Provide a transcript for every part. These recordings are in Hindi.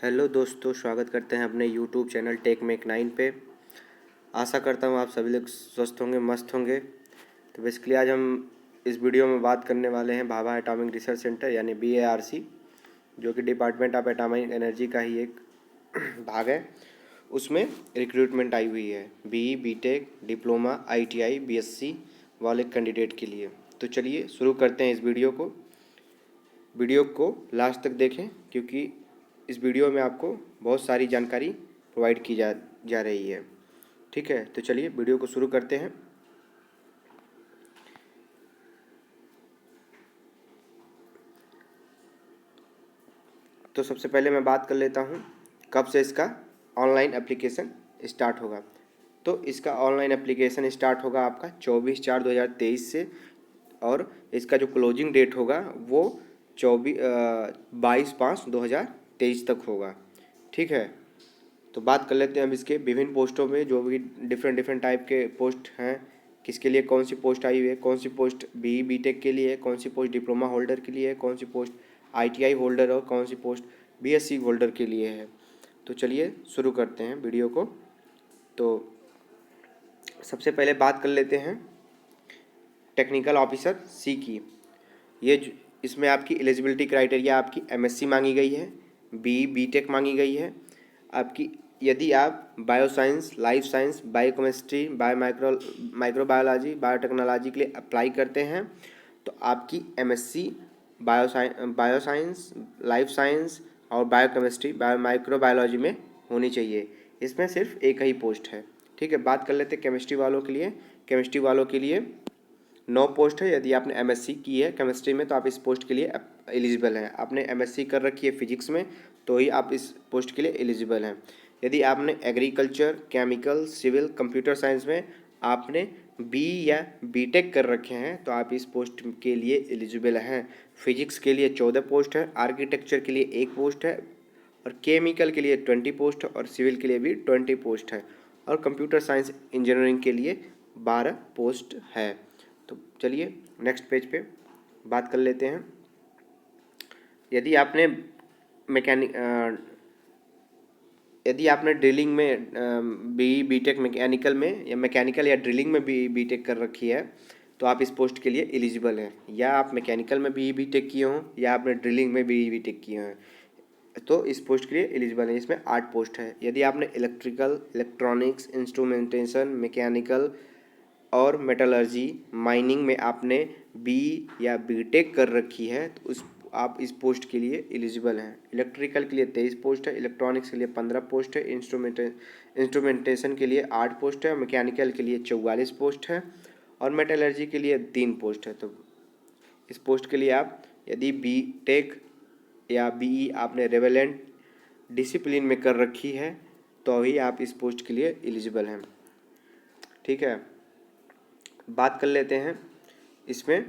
हेलो दोस्तों, स्वागत करते हैं अपने यूट्यूब चैनल टेक मेक 9 पे। आशा करता हूँ आप सभी लोग स्वस्थ होंगे, मस्त होंगे। तो बेसिकली आज हम इस वीडियो में बात करने वाले हैं भाभा एटॉमिक रिसर्च सेंटर यानी BARC, जो कि डिपार्टमेंट ऑफ एटॉमिक एनर्जी का ही एक भाग है। उसमें रिक्रूटमेंट आई हुई है BE, BTech, diploma, ITI, BSc वाले कैंडिडेट के लिए। तो चलिए शुरू करते हैं इस वीडियो को लास्ट तक देखें, क्योंकि इस वीडियो में आपको बहुत सारी जानकारी प्रोवाइड की जा रही है। ठीक है, तो चलिए वीडियो को शुरू करते हैं। तो सबसे पहले मैं बात कर लेता हूँ कब से इसका ऑनलाइन एप्लीकेशन स्टार्ट होगा। तो इसका ऑनलाइन एप्लीकेशन स्टार्ट होगा आपका 24/4/2023 से, और इसका जो क्लोजिंग डेट होगा वो 22/5/2023 तक होगा। ठीक है, तो बात कर लेते हैं अब इसके विभिन्न पोस्टों में, जो भी डिफरेंट टाइप के पोस्ट हैं, किसके लिए कौन सी पोस्ट आई हुई है, कौन सी पोस्ट BE BTech के लिए है, कौन सी पोस्ट डिप्लोमा होल्डर के लिए है, कौन सी पोस्ट ITI होल्डर और कौन सी पोस्ट BSc होल्डर के लिए है। तो चलिए शुरू करते हैं वीडियो को। तो सबसे पहले बात कर लेते हैं टेक्निकल ऑफिसर C की। इसमें आपकी एलिजिबिलिटी क्राइटेरिया आपकी MSc मांगी गई है, BE BTech मांगी गई है आपकी। यदि आप bioscience, life science, biochemistry, microbiology, biotechnology के लिए अप्लाई करते हैं तो आपकी MSc बायोसाइंस, लाइफ साइंस और बायोकेमिस्ट्री, माइक्रोबायोलॉजी में होनी चाहिए। इसमें सिर्फ एक ही पोस्ट है। ठीक है, बात कर लेते हैं केमिस्ट्री वालों के लिए। केमिस्ट्री वालों के लिए 9 पोस्ट है। यदि आपने MSc की है केमिस्ट्री में तो आप इस पोस्ट के लिए एलिजिबल हैं। आपने MSc कर रखी है फिजिक्स में तो ही आप इस पोस्ट के लिए एलिजिबल हैं। यदि आपने agriculture, chemical, civil, computer science में आपने BE या BTech कर रखे हैं तो आप इस पोस्ट के लिए एलिजिबल हैं। फिजिक्स के लिए 14 पोस्ट है, आर्किटेक्चर के लिए 1 पोस्ट है, और केमिकल के लिए 20 पोस्ट है, और सिविल के लिए भी 20 पोस्ट है, और कंप्यूटर साइंस इंजीनियरिंग के लिए 12 पोस्ट है। तो चलिए नेक्स्ट पेज पे बात कर लेते हैं। यदि आपने ड्रिलिंग में BE BTech मैकेनिकल में या मैकेनिकल या ड्रिलिंग में BE BTech कर रखी है तो आप इस पोस्ट के लिए एलिजिबल हैं। या आप मैकेनिकल में BE BTech किए हों या आपने ड्रिलिंग में BE BTech किए हैं तो इस पोस्ट के लिए एलिजिबल है। इसमें 8 पोस्ट है। यदि आपने इलेक्ट्रिकल, इलेक्ट्रॉनिक्स, इंस्ट्रूमेंटेशन, मैकेनिकल और मेटलर्जी, माइनिंग में आपने BE या BTech कर रखी है तो आप इस पोस्ट के लिए एलिजिबल हैं। इलेक्ट्रिकल के लिए 23 पोस्ट है, इलेक्ट्रॉनिक्स के लिए 15 पोस्ट है, इंस्ट्रूमेंटेशन के लिए 8 पोस्ट है, मैकेनिकल के लिए 44 पोस्ट है, और मेटलर्जी के लिए 3 पोस्ट है। तो इस पोस्ट के लिए आप यदि BTech या BE आपने रेवेलेंट डिसिप्लिन में कर रखी है तो ही आप इस पोस्ट के लिए एलिजिबल हैं। ठीक है, बात कर लेते हैं इसमें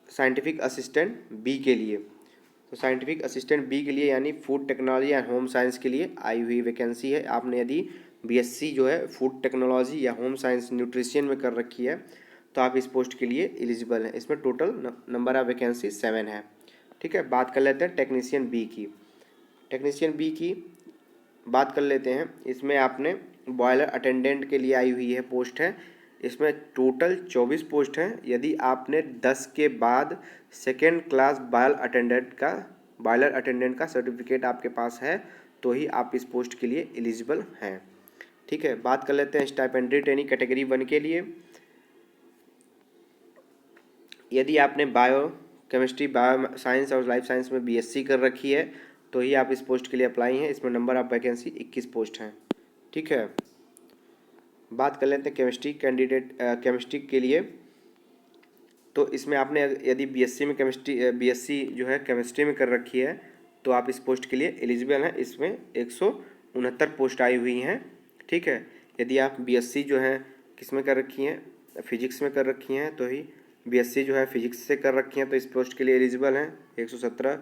साइंटिफिक असिस्टेंट B के लिए। तो साइंटिफिक असिस्टेंट B के लिए यानी food technology and home science के लिए आई हुई वैकेंसी है। आपने यदि BSc जो है फूड टेक्नोलॉजी या होम साइंस न्यूट्रिशन में कर रखी है तो आप इस पोस्ट के लिए एलिजिबल हैं। इसमें टोटल नंबर ऑफ वैकेंसी 7 है। ठीक है, बात कर लेते हैं टेक्नीशियन B की। टेक्नीशियन B की बात कर लेते हैं। इसमें आपने बॉयलर अटेंडेंट के लिए आई हुई है पोस्ट है। इसमें टोटल 24 पोस्ट हैं। यदि आपने 10 के बाद सेकेंड क्लास बॉयलर अटेंडेंट का सर्टिफिकेट आपके पास है तो ही आप इस पोस्ट के लिए एलिजिबल हैं। ठीक है, बात कर लेते हैं स्टाइपेंडरी ट्रेनिंग कैटेगरी 1 के लिए। यदि आपने बायो केमिस्ट्री, बायो साइंस और लाइफ साइंस में BSc कर रखी है तो ही आप इस पोस्ट के लिए अप्लाई हैं। इसमें नंबर ऑफ वैकेंसी 21 पोस्ट हैं। ठीक है, बात कर लेते हैं केमिस्ट्री के लिए। तो इसमें आपने यदि BSc जो है केमिस्ट्री में कर रखी है तो आप इस पोस्ट के लिए एलिजिबल हैं। इसमें 169 पोस्ट आई हुई हैं। ठीक है, यदि आप BSc जो है किस में कर रखी हैं, फिजिक्स में कर रखी हैं तो ही BSc जो है फिजिक्स से कर रखी हैं तो इस पोस्ट के लिए एलिजिबल हैं। 117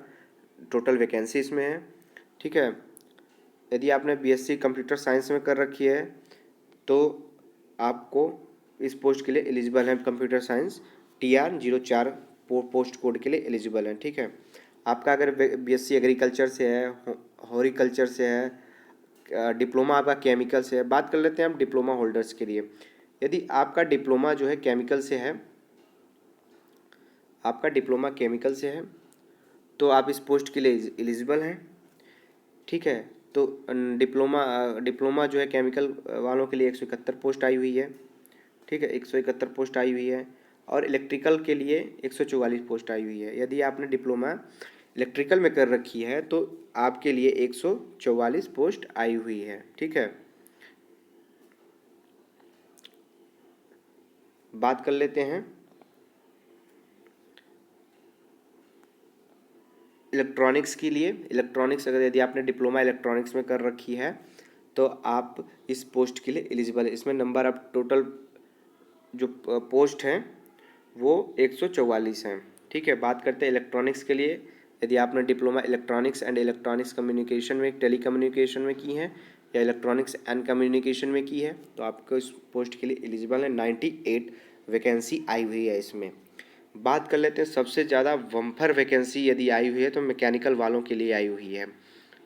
टोटल वैकेंसी इसमें है। ठीक है, यदि आपने BSc कंप्यूटर साइंस में कर रखी है तो आपको इस पोस्ट के लिए एलिजिबल हैं। Computer science TR04 post code के लिए एलिजिबल हैं। ठीक है, आपका अगर BSc एग्रीकल्चर से है, हॉर्टिकल्चर से है, डिप्लोमा आपका केमिकल से है। बात कर लेते हैं हम डिप्लोमा होल्डर्स के लिए। यदि आपका डिप्लोमा जो है केमिकल से है, आपका डिप्लोमा केमिकल से है तो आप इस पोस्ट के लिए एलिजिबल हैं। ठीक है, तो डिप्लोमा जो है केमिकल वालों के लिए 171 पोस्ट आई हुई है। ठीक है, 171 पोस्ट आई हुई है। और इलेक्ट्रिकल के लिए 144 पोस्ट आई हुई है। यदि आपने डिप्लोमा इलेक्ट्रिकल में कर रखी है तो आपके लिए 144 पोस्ट आई हुई है। ठीक है, बात कर लेते हैं इलेक्ट्रॉनिक्स के लिए। इलेक्ट्रॉनिक्स अगर यदि आपने डिप्लोमा इलेक्ट्रॉनिक्स में कर रखी है तो आप इस पोस्ट के लिए एलिजिबल है। इसमें नंबर ऑफ टोटल जो पोस्ट हैं वो 144 हैं। ठीक है, बात करते हैं इलेक्ट्रॉनिक्स के लिए। यदि आपने diploma electronics and electronics communication में, टेली कम्युनिकेशन में की है या इलेक्ट्रॉनिक्स एंड कम्युनिकेशन में की है तो आपको इस पोस्ट के लिए एलिजिबल है। 98 वैकेंसी आई हुई है इसमें। बात कर लेते हैं सबसे ज़्यादा बम्पर वैकेंसी यदि आई हुई है तो मैकेनिकल वालों के लिए आई हुई है।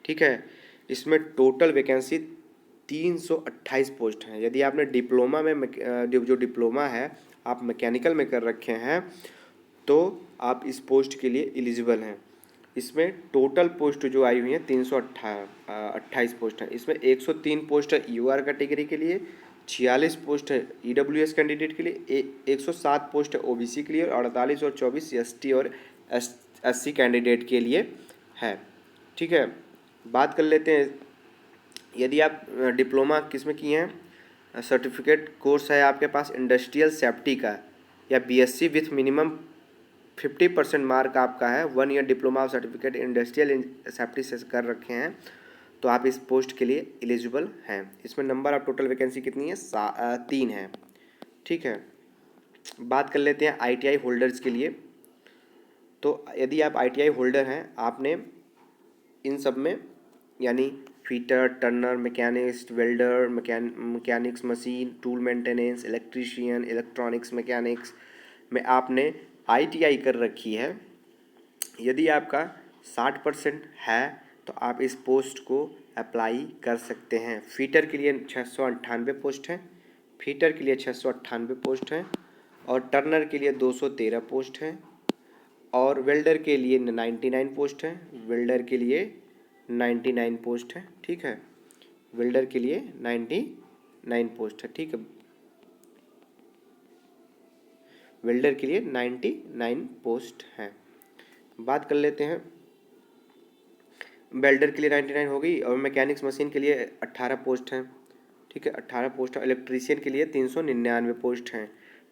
ठीक है, इसमें टोटल वैकेंसी 328 पोस्ट हैं। यदि आपने डिप्लोमा में जो डिप्लोमा है आप मैकेनिकल में कर रखे हैं तो आप इस पोस्ट के लिए एलिजिबल हैं। इसमें टोटल पोस्ट जो आई हुई हैं 328 पोस्ट हैं। इसमें 103 पोस्ट है यूआर कैटेगरी के लिए, 46 पोस्ट है ईडब्ल्यूएस कैंडिडेट के लिए, 107 पोस्ट है ओबीसी के लिए और 48 और 24 एसटी और एससी कैंडिडेट के लिए है। ठीक है, बात कर लेते हैं यदि आप डिप्लोमा किस में किए हैं, सर्टिफिकेट कोर्स है आपके पास इंडस्ट्रियल सेफ्टी का या बीएससी विथ मिनिमम 50% मार्क आपका है, 1 year diploma of certificate industrial safety से कर रखे हैं तो आप इस पोस्ट के लिए एलिजिबल हैं। इसमें नंबर ऑफ टोटल वैकेंसी कितनी है, 3 है। ठीक है, बात कर लेते हैं आईटीआई होल्डर्स के लिए। तो यदि आप आईटीआई होल्डर हैं, आपने इन सब में यानी fitter, Turner, machinist, welder, mechanics machine, tool maintenance, electrician, electronics mechanics में आपने आईटीआई कर रखी है। यदि आपका 60% है तो आप इस पोस्ट को अप्लाई कर सकते हैं। फीटर के लिए 698 पोस्ट हैं, फीटर के लिए 698 पोस्ट हैं और टर्नर के लिए 213 पोस्ट हैं और वेल्डर के लिए 99 पोस्ट हैं। वेल्डर के लिए 99 पोस्ट है। ठीक है, वेल्डर के लिए 99 पोस्ट है। ठीक है, वेल्डर के लिए 99 पोस्ट है। बात कर लेते हैं वेल्डर के लिए 99 हो गई और मैकेनिक्स मशीन के लिए 18 पोस्ट हैं। ठीक है, 18 पोस्ट है। इलेक्ट्रीशियन के लिए 399 पोस्ट हैं।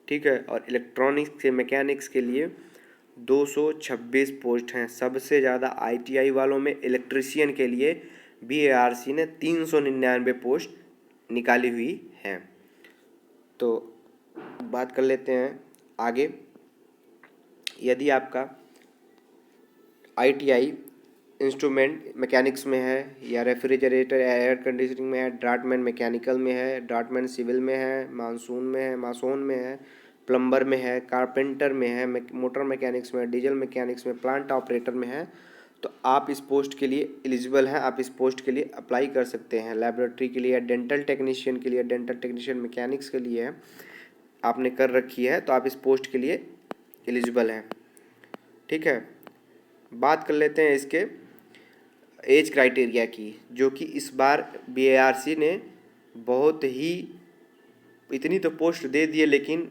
ठीक है, और इलेक्ट्रॉनिक्स के मैकेनिक्स के लिए 226 पोस्ट हैं। सबसे ज़्यादा आईटीआई वालों में इलेक्ट्रीशियन के लिए बीएआरसी ने 399 पोस्ट निकाली हुई हैं। तो बात कर लेते हैं आगे। यदि आपका आईटीआई इंस्ट्रूमेंट मैकेनिक्स में है या रेफ्रिजरेटर एयर कंडीशनिंग में है, ड्राफ्टमैन मैकेनिकल में है, ड्राफ्टमैन सिविल में है, मासोन में है, प्लम्बर में है, कारपेंटर में है, मोटर मैकेनिक्स में है, डीजल मैकेनिक्स में, प्लांट ऑपरेटर में है तो आप इस पोस्ट के लिए एलिजिबल हैं। आप इस पोस्ट के लिए अप्लाई कर सकते हैं। लैबोरेटरी के लिए, डेंटल टेक्नीशियन के लिए, डेंटल टेक्नीशियन मैकेनिक्स के लिए आपने कर रखी है तो आप इस पोस्ट के लिए एलिजिबल हैं। ठीक है, बात कर लेते हैं इसके एज क्राइटेरिया की, जो कि इस बार बीएआरसी ने बहुत ही इतनी तो पोस्ट दे दी है लेकिन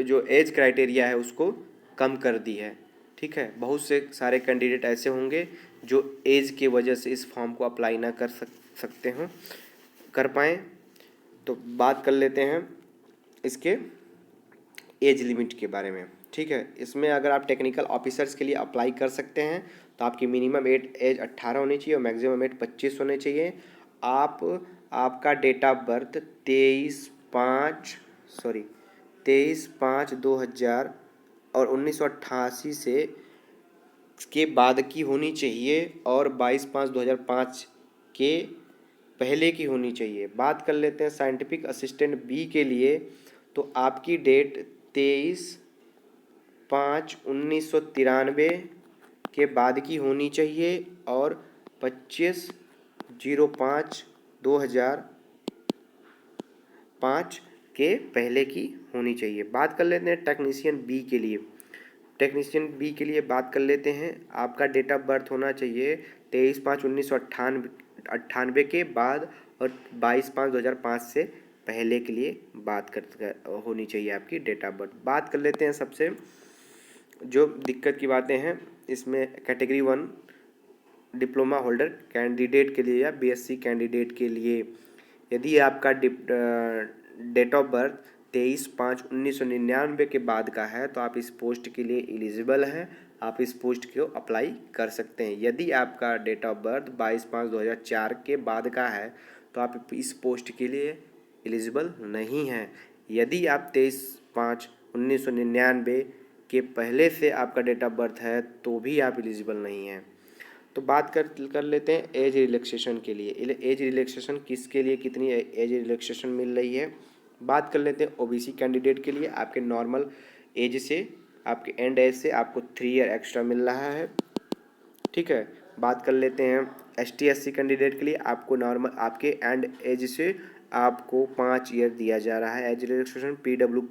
जो एज क्राइटेरिया है उसको कम कर दी है। ठीक है, बहुत से सारे कैंडिडेट ऐसे होंगे जो एज की वजह से इस फॉर्म को अप्लाई ना कर सकते हों, कर पाएँ। तो बात कर लेते हैं इसके एज लिमिट के बारे में। ठीक है, इसमें अगर आप टेक्निकल ऑफिसर्स के लिए अप्लाई कर सकते हैं तो आपकी मिनिमम एज 18 होनी चाहिए और मैक्सिमम एज 25 होनी चाहिए। आपका डेट ऑफ बर्थ 23/5/2000 और 1988 से के बाद की होनी चाहिए और 22/5/2005 के पहले की होनी चाहिए। बात कर लेते हैं साइंटिफिक असिस्टेंट बी के लिए, तो आपकी डेट 23/5/1993 के बाद की होनी चाहिए और 25 05/2005 के पहले की होनी चाहिए। बात कर लेते हैं टेक्नीशियन बी के लिए। टेक्नीशियन बी के लिए बात कर लेते हैं। आपका डेट ऑफ बर्थ होना चाहिए 23/5/1998 के बाद और 22/5/2005 से पहले के लिए बात कर होनी चाहिए आपकी डेट ऑफ बर्थ। बात कर लेते हैं सबसे जो दिक्कत की बातें हैं इसमें। कैटेगरी 1 डिप्लोमा होल्डर कैंडिडेट के लिए या बीएससी कैंडिडेट के लिए यदि आपका डेट ऑफ बर्थ 23/5/1999 के बाद का है तो आप इस पोस्ट के लिए एलिजिबल हैं। आप इस पोस्ट को अप्लाई कर सकते हैं। यदि आपका डेट ऑफ बर्थ 22/5/2004 के बाद का है तो आप इस पोस्ट के लिए एलिजिबल नहीं हैं। यदि आप 23/5/1999 के पहले से आपका डेट ऑफ बर्थ है तो भी आप एलिजिबल नहीं हैं। तो बात कर लेते हैं एज रिलैक्सेशन के लिए। एज रिलैक्सेशन किसके लिए कितनी एज रिलैक्सेशन मिल रही है बात कर लेते हैं। ओबीसी कैंडिडेट के लिए आपके नॉर्मल एज से आपके एंड एज से आपको 3 ईयर एक्स्ट्रा मिल रहा है। ठीक है। बात कर लेते हैं एसटी एससी कैंडिडेट के लिए आपको नॉर्मल आपके एंड एज से आपको 5 ईयर दिया जा रहा है age relaxation. PW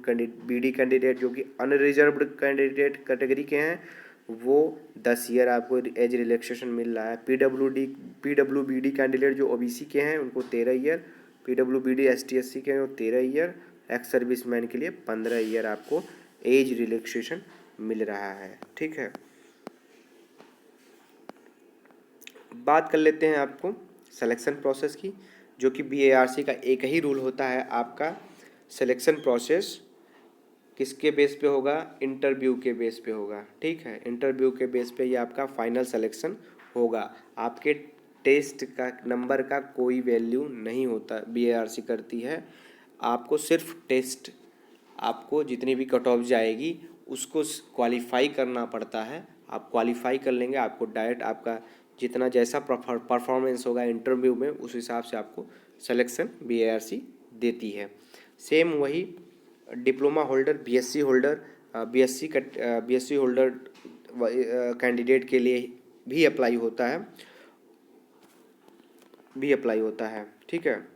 BD candidate जो कि अनरिजर्व्ड कैंडिडेट कैटेगरी के हैं वो 10 ईयर आपको एज रिलैक्सेशन मिल रहा है। पीडब्ल्यू बीडी कैंडिडेट जो ओबीसी के हैं उनको 13 year, PW BD ST SC के हैं वो 13 ईयर, एक्स सर्विसमैन के लिए 15 ईयर आपको एज रिलैक्सेशन मिल रहा है। ठीक है। बात कर लेते हैं आपको सिलेक्शन प्रोसेस की जो कि बीएआरसी का एक ही रूल होता है। आपका सिलेक्शन प्रोसेस किसके बेस पे होगा? इंटरव्यू के बेस पे होगा। ठीक है। इंटरव्यू के बेस पे ये आपका फाइनल सिलेक्शन होगा। आपके टेस्ट का नंबर का कोई वैल्यू नहीं होता बीएआरसी करती है। आपको सिर्फ टेस्ट आपको जितनी भी कट ऑफ जाएगी उसको क्वालिफाई करना पड़ता है। आप क्वालिफाई कर लेंगे आपको डायरेक्ट आपका जितना जैसा परफॉर्मेंस होगा इंटरव्यू में उस हिसाब से आपको सिलेक्शन बीएआरसी देती है। सेम वही diploma holder BSc holder candidate के लिए भी अप्लाई होता है। ठीक है।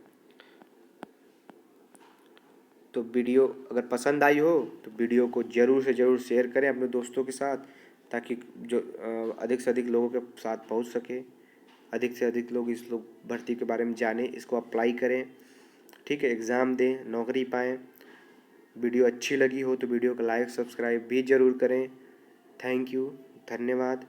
तो वीडियो अगर पसंद आई हो तो वीडियो को ज़रूर से ज़रूर शेयर करें अपने दोस्तों के साथ ताकि जो अधिक से अधिक लोगों के साथ पहुंच सके, अधिक से अधिक लोग इस लोग भर्ती के बारे में जानें, इसको अप्लाई करें। ठीक है। एग्ज़ाम दें, नौकरी पाएँ। वीडियो अच्छी लगी हो तो वीडियो को लाइक सब्सक्राइब भी ज़रूर करें। थैंक यू, धन्यवाद।